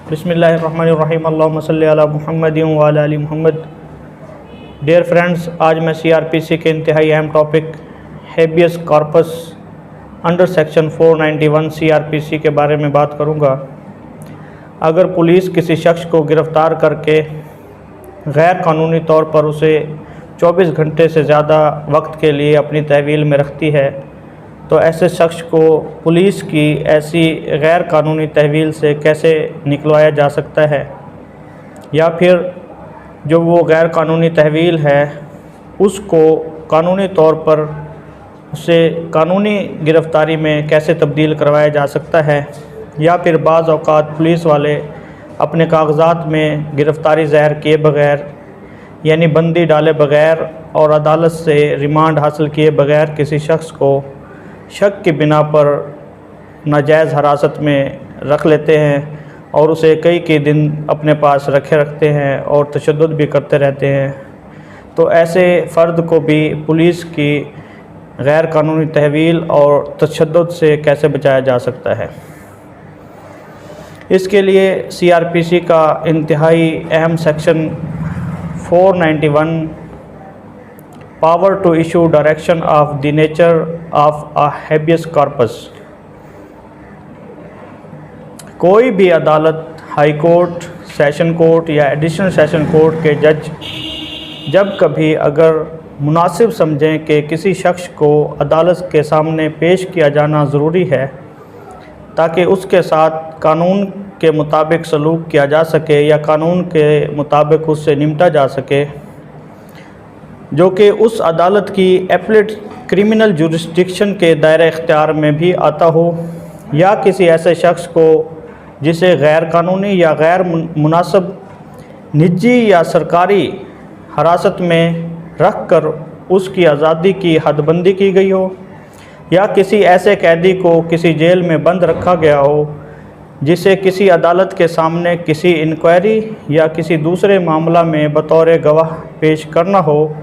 बिस्मिल्लाहिर्रहमानिर्रहीम अल्लाहुम्मा सल्लि अला मुहम्मद व अला आलि मुहम्मद। डियर फ्रेंड्स, आज मैं सीआरपीसी के इंतहाई अहम topic habeas corpus under section 491 CrPC के बारे में बात करूंगा। अगर पुलिस किसी शख्स को गिरफ़्तार करके गैर कानूनी तौर पर उसे 24 घंटे से ज़्यादा वक्त के लिए अपनी तहवील में रखती है तो ऐसे शख्स को पुलिस की ऐसी गैर कानूनी तहवील से कैसे निकलवाया जा सकता है, या फिर जो वो गैर कानूनी तहवील है उसको कानूनी तौर पर उसे कानूनी गिरफ़्तारी में कैसे तब्दील करवाया जा सकता है, या फिर बाज़ औक़ात पुलिस वाले अपने कागज़ात में गिरफ़्तारी ज़ाहिर किए बग़ैर यानी बंदी डाले बग़ैर और अदालत से रिमांड हासिल किए बग़ैर किसी शख्स को शक की बिना पर नाजायज़ हिरासत में रख लेते हैं और उसे कई दिन अपने पास रखते हैं और तशद्दुद भी करते रहते हैं। तो ऐसे फ़र्द को भी पुलिस की गैर कानूनी तहवील और तशद्दुद से कैसे बचाया जा सकता है। इसके लिए सीआरपीसी का इंतहाई अहम section 491 power to issue direction of the nature of a habeas corpus. कोई भी अदालत, हाई कोर्ट, सेशन कोर्ट या एडिशनल सेशन कोर्ट के जज जब कभी अगर मुनासिब समझें कि किसी शख्स को अदालत के सामने पेश किया जाना ज़रूरी है ताकि उसके साथ कानून के मुताबिक सलूक किया जा सके या कानून के मुताबिक उससे निपटा जा सके, जो कि उस अदालत की एपलेट क्रिमिनल जुरिस्डिक्शन के दायरे इख्तियार में भी आता हो, या किसी ऐसे शख्स को जिसे गैर कानूनी या गैर मुनासिब निजी या सरकारी हिरासत में रख कर उसकी आज़ादी की हदबंदी की गई हो, या किसी ऐसे कैदी को किसी जेल में बंद रखा गया हो जिसे किसी अदालत के सामने किसी इंक्वायरी या किसी दूसरे मामला में बतौर गवाह पेश करना हो,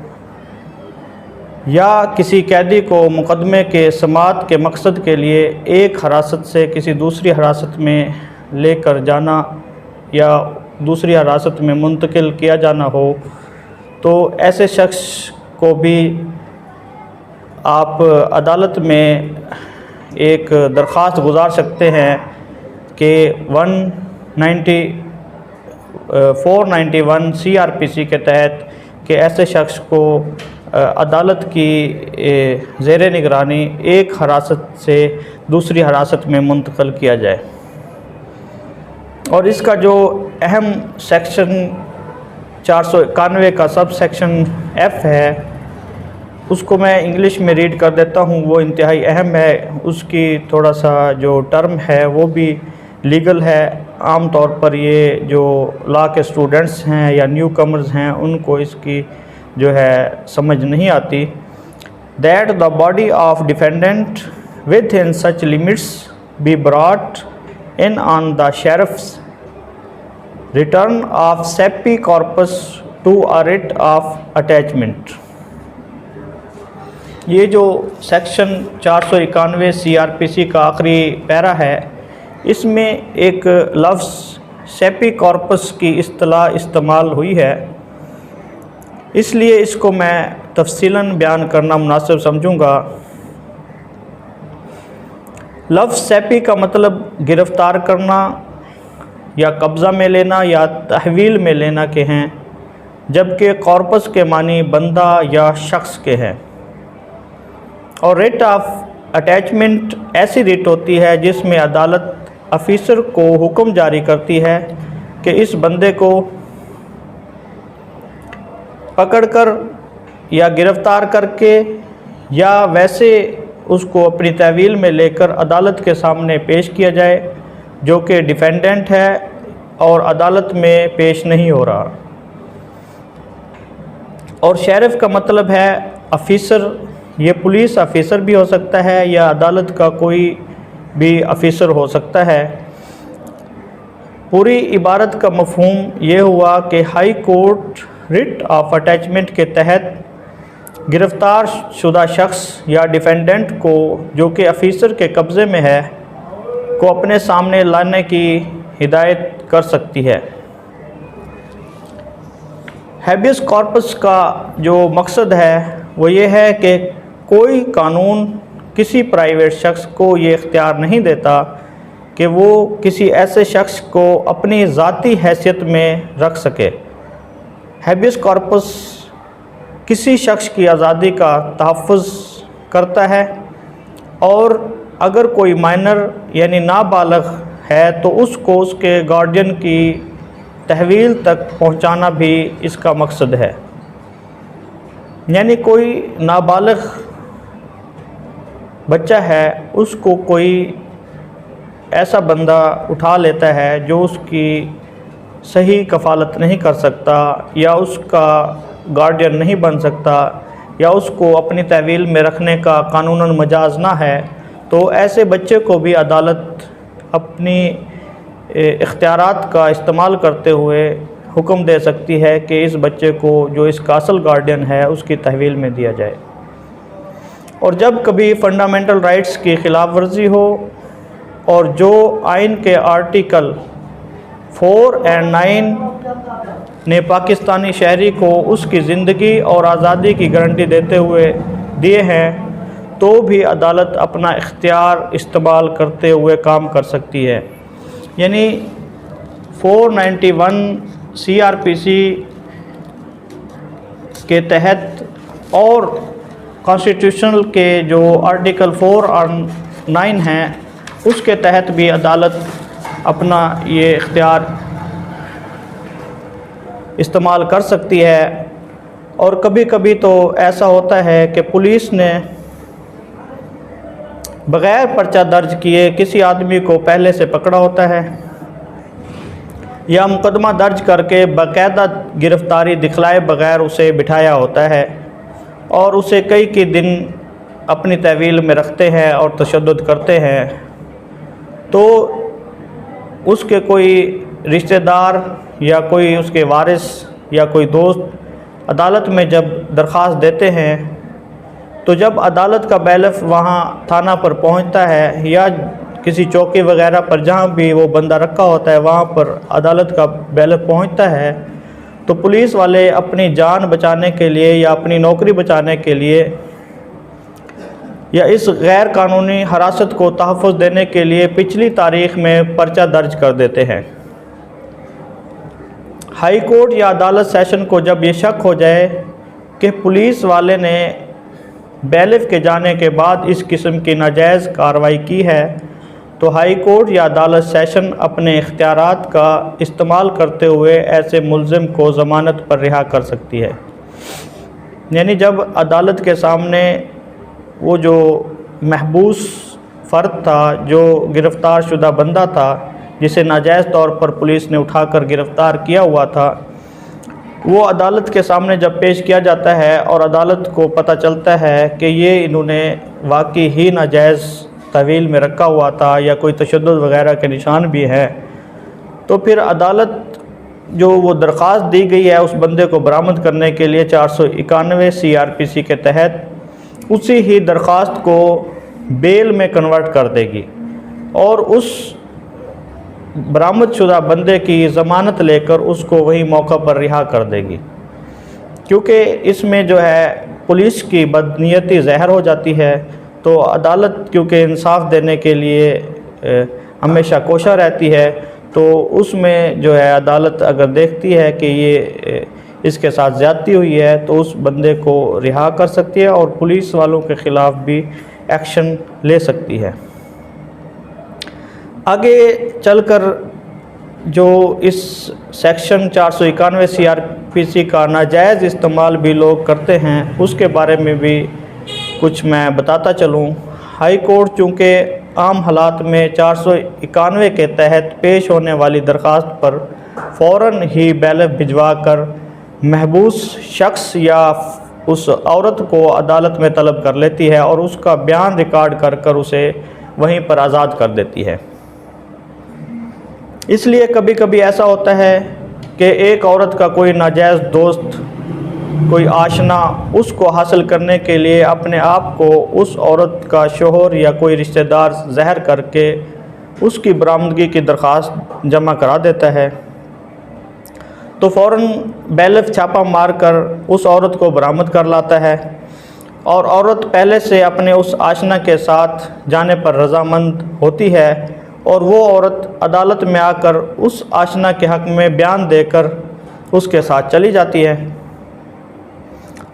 या किसी कैदी को मुकदमे के समाअत के मकसद के लिए एक हिरासत से किसी दूसरी हिरासत में लेकर जाना या दूसरी हिरासत में मुंतकिल किया जाना हो, तो ऐसे शख्स को भी आप अदालत में एक दरख्वास्त गुजार सकते हैं कि 491 सीआरपीसी के तहत कि ऐसे शख्स को अदालत की ज़ेरे निगरानी एक हिरासत से दूसरी हिरासत में मुंतकिल किया जाए। और इसका जो अहम सेक्शन 491 का सब सेक्शन F है उसको मैं इंग्लिश में रीड कर देता हूँ, वो इंतहाई अहम है। उसकी थोड़ा सा जो टर्म है वो भी लीगल है। आम तौर पर ये जो लॉ के स्टूडेंट्स हैं या न्यू कमर्स हैं उनको इसकी जो है समझ नहीं आती। That the body of defendant within such limits be brought in on the sheriff's return of cepi corpus to a writ of attachment. ये जो सेक्शन 491 सीआरपीसी का आखिरी पैरा है, इसमें एक लफ्ज़ सेपी कॉर्पस की इस्तिलाह इस्तेमाल हुई है, इसलिए इसको मैं तफसीलन बयान करना मुनासिब समझूंगा। लफ्ज़ सेपी का मतलब गिरफ़्तार करना या कब्ज़ा में लेना या तहवील में लेना के हैं, जबकि कॉर्पस के मानी बंदा या शख्स के हैं। और रिट ऑफ अटैचमेंट ऐसी रिट होती है जिसमें अदालत ऑफिसर को हुक्म जारी करती है कि इस बंदे को पकड़कर या गिरफ़्तार करके या वैसे उसको अपनी तहवील में लेकर अदालत के सामने पेश किया जाए, जो कि डिफेंडेंट है और अदालत में पेश नहीं हो रहा। और शेरिफ का मतलब है ऑफिसर। ये पुलिस ऑफिसर भी हो सकता है या अदालत का कोई भी ऑफिसर हो सकता है। पूरी इबारत का मफहूम ये हुआ कि high court writ of attachment के तहत गिरफ़्तार शुदा शख्स या डिफेंडेंट को, जो कि ऑफिसर के कब्ज़े में है, को अपने सामने लाने की हिदायत कर सकती है। हैबियस कॉर्पस का जो मकसद है वो ये है कि कोई कानून किसी प्राइवेट शख्स को ये इख्तियार नहीं देता कि वो किसी ऐसे शख्स को अपनी ज़ाती हैसियत में रख सके। हैबियस कॉर्पस किसी शख्स की आज़ादी का तहफ़्फ़ुज़ करता है और अगर कोई माइनर यानी नाबालिग है तो उसको उसके गार्डियन की तहवील तक पहुंचाना भी इसका मकसद है। यानी कोई नाबालिग बच्चा है उसको कोई ऐसा बंदा उठा लेता है जो उसकी सही कफ़ालत नहीं कर सकता या उसका गार्डियन नहीं बन सकता या उसको अपनी तहवील में रखने का कानूनन मजाज ना है, तो ऐसे बच्चे को भी अदालत अपनी इख्तियारात का इस्तेमाल करते हुए हुक्म दे सकती है कि इस बच्चे को जो इसका असल गार्डियन है उसकी तहवील में दिया जाए। और जब कभी फ़ंडामेंटल राइट्स की ख़िलाफ़ वर्जी हो और जो आइन के आर्टिकल 4 और 9 ने पाकिस्तानी शहरी को उसकी ज़िंदगी और आज़ादी की गारंटी देते हुए दिए हैं, तो भी अदालत अपना इख्तियार इस्तेमाल करते हुए काम कर सकती है। यानी 491 CRPC के तहत और कॉन्स्टिट्यूशनल के जो आर्टिकल 4 और 9 हैं उसके तहत भी अदालत अपना ये इख्तियार इस्तेमाल कर सकती है। और कभी कभी तो ऐसा होता है कि पुलिस ने बग़ैर पर्चा दर्ज किए किसी आदमी को पहले से पकड़ा होता है या मुकदमा दर्ज करके बाकायदा गिरफ़्तारी दिखलाए बग़ैर उसे बिठाया होता है और उसे कई दिन अपनी तहवील में रखते हैं और तशद्दुद करते हैं, तो उसके कोई रिश्तेदार या कोई उसके वारिस या कोई दोस्त अदालत में जब दरख्वास्त देते हैं, तो जब अदालत का बैलफ वहाँ थाना पर पहुँचता है या किसी चौकी वगैरह पर जहाँ भी वो बंदा रखा होता है वहाँ पर अदालत का बैलफ पहुँचता है, तो पुलिस वाले अपनी जान बचाने के लिए या अपनी नौकरी बचाने के लिए या इस गैर कानूनी हरासत को तहफ़्फ़ुज़ देने के लिए पिछली तारीख़ में पर्चा दर्ज कर देते हैं। हाई कोर्ट या अदालत सेशन को जब ये शक हो जाए कि पुलिस वाले ने बैलिफ के जाने के बाद इस किस्म की नाजायज़ कार्रवाई की है, तो हाई कोर्ट या अदालत सेशन अपने इख्तियारात का इस्तेमाल करते हुए ऐसे मुल्ज़िम को ज़मानत पर रिहा कर सकती है। यानी जब अदालत के सामने वो जो महबूस फ़र्द था, जो गिरफ़्तार शुदा बंदा था जिसे नाजायज़ तौर पर पुलिस ने उठाकर गिरफ़्तार किया हुआ था, वो अदालत के सामने जब पेश किया जाता है और अदालत को पता चलता है कि ये इन्होंने वाकई ही नाजायज़ तहवील में रखा हुआ था या कोई तशद्दुद वगैरह के निशान भी हैं, तो फिर अदालत जो वो दरख्वास्त दी गई है उस बंदे को बरामद करने के लिए 491 CRPC के तहत उसी ही दरख्वास्त को बेल में कन्वर्ट कर देगी और उस बरामद शुदा बंदे की ज़मानत लेकर उसको वही मौका पर रिहा कर देगी, क्योंकि इसमें जो है पुलिस की बदनीयती ज़ाहिर हो जाती है। तो अदालत क्योंकि इंसाफ देने के लिए हमेशा कोशा रहती है, तो उसमें जो है अदालत अगर देखती है कि ये इसके साथ ज़्यादती हुई है तो उस बंदे को रिहा कर सकती है और पुलिस वालों के ख़िलाफ़ भी एक्शन ले सकती है। आगे चलकर जो इस सेक्शन 491 CRPC का नाजायज़ इस्तेमाल भी लोग करते हैं उसके बारे में भी कुछ मैं बताता चलूँ। हाई कोर्ट चूँकि आम हालात में 491 के तहत पेश होने वाली दरख्वास्त पर फ़ौरन ही बैलेफ भिजवा कर महबूस शख्स या उस औरत को अदालत में तलब कर लेती है और उसका बयान रिकॉर्ड कर उसे वहीं पर आज़ाद कर देती है। इसलिए कभी कभी ऐसा होता है कि एक औरत का कोई नाजायज़ दोस्त, कोई आशना उसको हासिल करने के लिए अपने आप को उस औरत का शोहर या कोई रिश्तेदार ज़हर करके उसकी बरामदगी की दरख्वास्त जमा करा देता है, तो फ़ौरन बैलिफ छापा मारकर उस औरत को बरामद कर लाता है और औरत पहले से अपने उस आशना के साथ जाने पर रज़ामंद होती है और वो औरत अदालत में आकर उस आशना के हक़ में बयान देकर उसके साथ चली जाती है।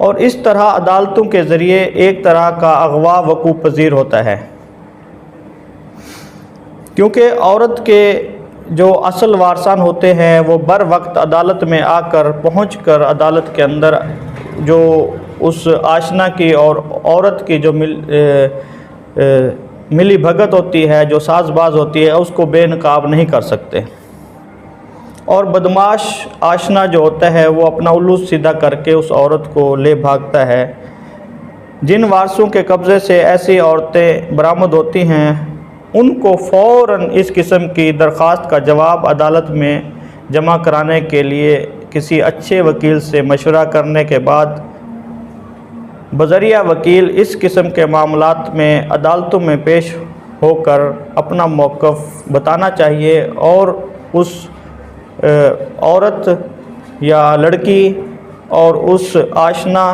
और इस तरह अदालतों के ज़रिए एक तरह का अगवा वकूफ़ पज़ीर होता है, क्योंकि औरत के जो असल वारसान होते हैं वो बर वक्त अदालत में आकर पहुंचकर अदालत के अंदर जो उस आशना की और औरत की जो मिली भगत होती है, जो साजबाज होती है, उसको बेनकाब नहीं कर सकते। और बदमाश आशना जो होता है वो अपना उल्लू सीधा करके उस औरत को ले भागता है। जिन वारसों के कब्ज़े से ऐसी औरतें बरामद होती हैं उनको फ़ौरन इस किस्म की दरख्वास्त का जवाब अदालत में जमा कराने के लिए किसी अच्छे वकील से मशवरा करने के बाद बज़रिया वकील इस किस्म के मामलात में अदालतों में पेश होकर अपना मौक़िफ़ बताना चाहिए और उस औरत या लड़की और उस आशना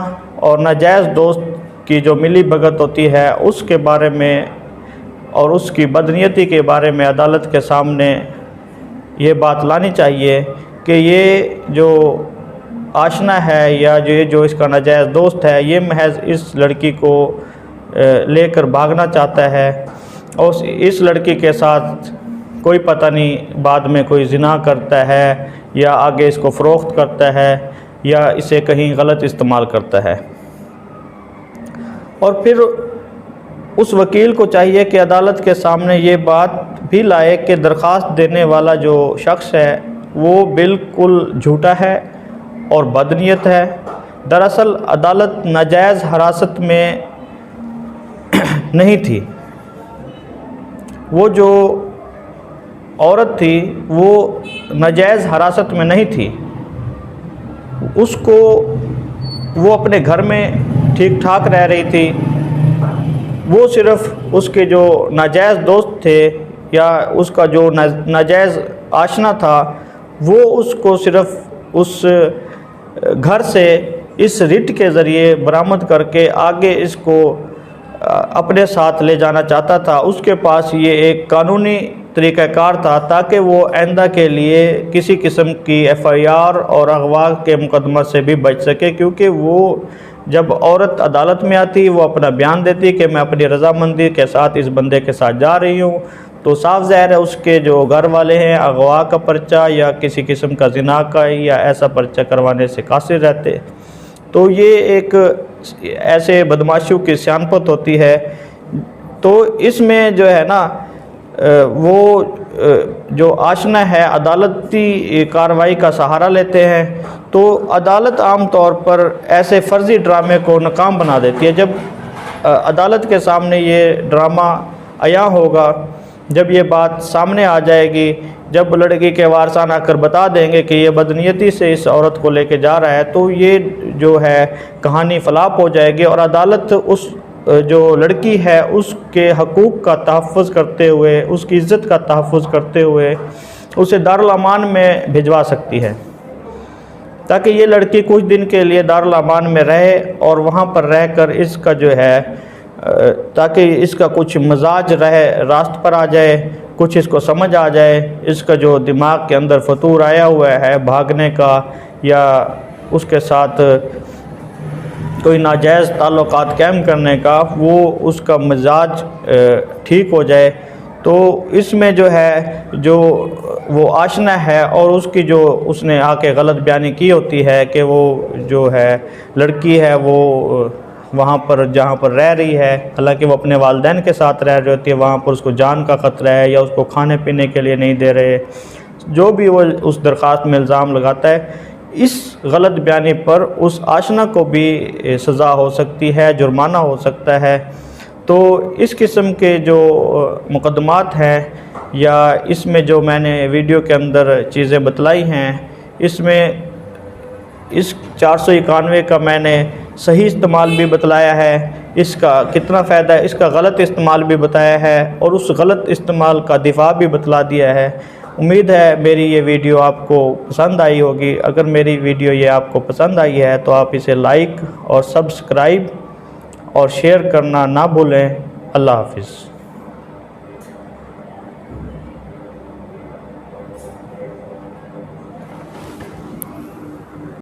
और नाजायज़ दोस्त की जो मिली भगत होती है उसके बारे में और उसकी बदनीयती के बारे में अदालत के सामने ये बात लानी चाहिए कि ये जो आशना है या जो इसका नाजायज़ दोस्त है ये महज इस लड़की को लेकर भागना चाहता है और इस लड़की के साथ कोई पता नहीं बाद में कोई ज़िना करता है या आगे इसको फ़रोख्त करता है या इसे कहीं गलत इस्तेमाल करता है। और फिर उस वकील को चाहिए कि अदालत के सामने ये बात भी लाए कि दरख्वास्त देने वाला जो शख्स है वो बिल्कुल झूठा है और बदनीयत है। दरअसल अदालत नाजायज़ हिरासत में नहीं थी, वो जो औरत थी वो नाजायज़ हिरासत में नहीं थी, उसको वो अपने घर में ठीक ठाक रह रही थी। वो सिर्फ़ उसके जो नाजायज़ दोस्त थे या उसका जो नाजायज़ आशना था वो उसको सिर्फ़ उस घर से इस रिट के ज़रिए बरामद करके आगे इसको अपने साथ ले जाना चाहता था। उसके पास ये एक कानूनी तरीक़ाकार था ताकि वो आइंदा के लिए किसी किस्म की FIR और अगवा के मुकदमा से भी बच सके, क्योंकि वो जब औरत अदालत में आती वो अपना बयान देती कि मैं अपनी रज़ामंदी के साथ इस बंदे के साथ जा रही हूँ, तो साफ ज़ाहिर है उसके जो घर वाले हैं अगवा का पर्चा या किसी किस्म का ज़िना का या ऐसा पर्चा करवाने से कासिर रहते। तो ये एक ऐसे बदमाशों की सियानत होती है। तो इसमें जो है ना वो जो आशना है अदालती कार्रवाई का सहारा लेते हैं, तो अदालत आम तौर पर ऐसे फ़र्ज़ी ड्रामे को नाकाम बना देती है। जब अदालत के सामने ये ड्रामा आया होगा, जब ये बात सामने आ जाएगी, जब लड़की के वारसान आकर बता देंगे कि ये बदनीयती से इस औरत को लेके जा रहा है, तो ये जो है कहानी फलाप हो जाएगी और अदालत उस जो लड़की है उसके हकूक़ का तहफ़्फ़ुज़ करते हुए, उसकी इज़्ज़त का तहफ़्फ़ुज़ करते हुए उसे दारुल अमान में भिजवा सकती है, ताकि ये लड़की कुछ दिन के लिए दारुल अमान में रहे और वहाँ पर रहकर इसका जो है ताकि इसका कुछ मिजाज रहे, रास्त पर आ जाए, कुछ इसको समझ आ जाए, इसका जो दिमाग के अंदर फतूर आया हुआ है भागने का या उसके साथ कोई नाजायज़ ताल्लुकात कायम करने का, वो उसका मिजाज ठीक हो जाए। तो इसमें जो है जो वो आशना है और उसकी जो उसने आके गलत बयानी की होती है कि वो जो है लड़की है वो वहाँ पर जहाँ पर रह रही है, हालांकि वो अपने वालिदैन के साथ रह रही होती है, वहाँ पर उसको जान का ख़तरा है या उसको खाने पीने के लिए नहीं दे रहे, जो भी वो उस दरख्वास्त में इल्ज़ाम लगाता है, इस गलत बयानी पर उस आशना को भी सज़ा हो सकती है, जुर्माना हो सकता है। तो इस किस्म के जो मुकदमात हैं या इसमें जो मैंने वीडियो के अंदर चीज़ें बतलाई हैं, इसमें इस 491 का मैंने सही इस्तेमाल भी बतलाया है इसका कितना फ़ायदा है, इसका गलत इस्तेमाल भी बताया है और उस गलत इस्तेमाल का दिफा भी बतला दिया है। उम्मीद है मेरी ये वीडियो आपको पसंद आई होगी। अगर मेरी वीडियो ये आपको पसंद आई है तो आप इसे लाइक और सब्सक्राइब और शेयर करना ना भूलें। अल्लाह हाफिज़।